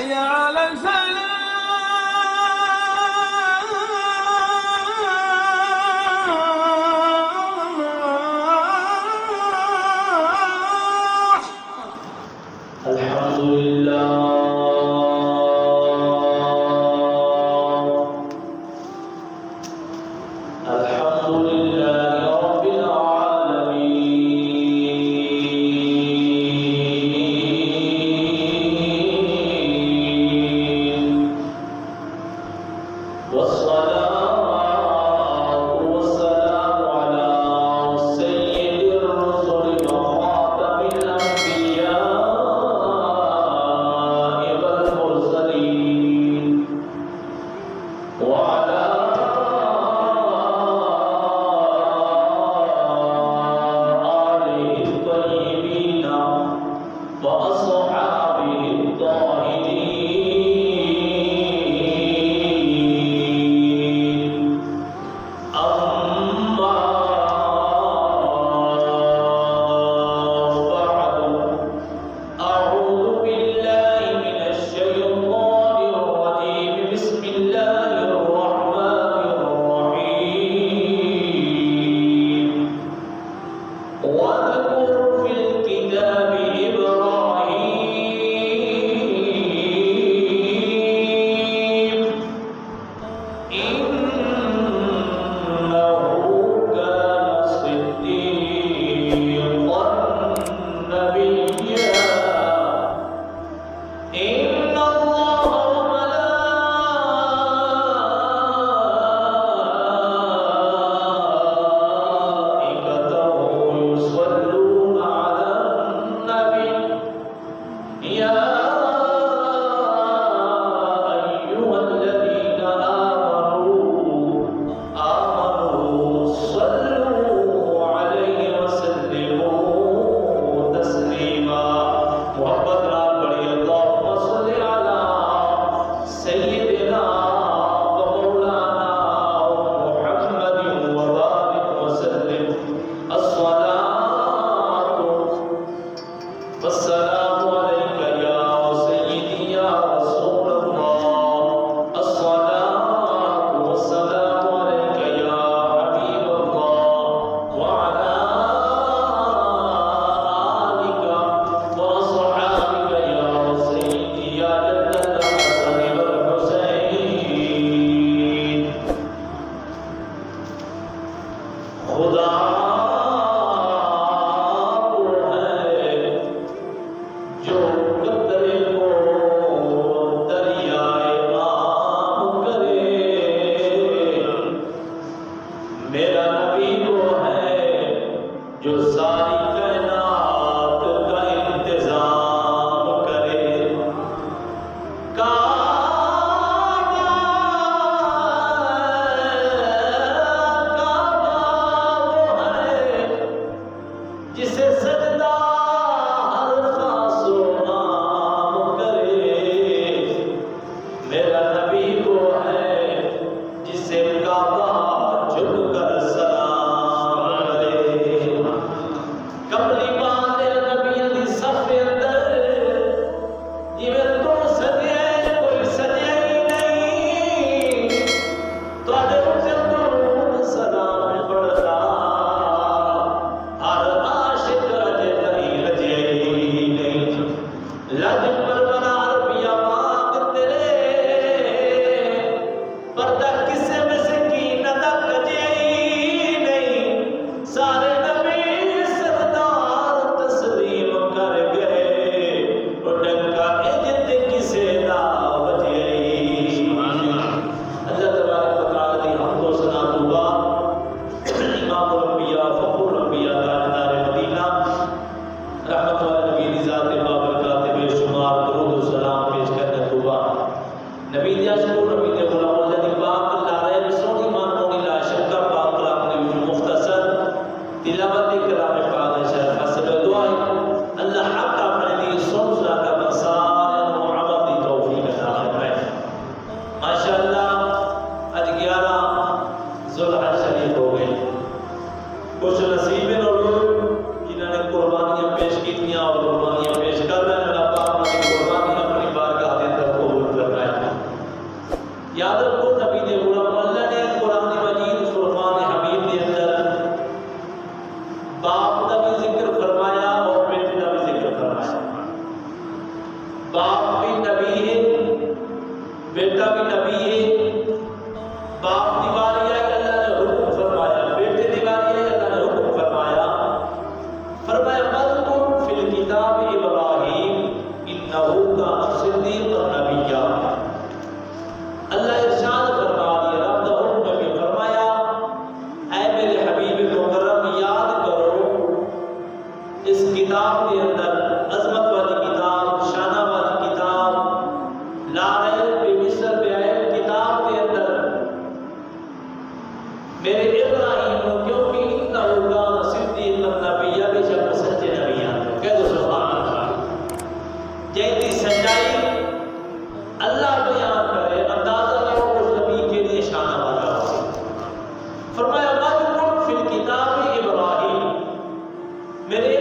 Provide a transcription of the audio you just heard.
حي على الفلاح. الحمد لله الحمد لله رب العالمين बेटा भी नबी है, बाप दीवारी है, अल्लाह ने हुक्म फरमाया, बेटे दीवारी है, अल्लाह ने हुक्म फरमाया। फरमाया मज़कुर फिल किताब इब्राहीम इन्नहु काना सिद्दीक़न नबिय्या। अल्लाह इरशाद फरमा दिया, रब दा हुक्म में फरमाया, ऐ मेरे हबीब मुकर्रम याद करो इस किताब के अंदर, अजमत वाली किताब, शाना वाली किताब, लारे बेमिसल बेअयब किताब के अंदर मेरे इब्राहीम को, क्योंकि इन्नहु काना सिद्दीक़न नबिय्या, बेशक वो सच्चे नबी हैं। कह दो सुभान अल्लाह। जैसी सच्चाई अल्लाह बयान करे, अंदाजा करो उस नबी के लिए शाना वाला हो। फरमाया मज़कुर फिल किताब इब्राहीम, मेरे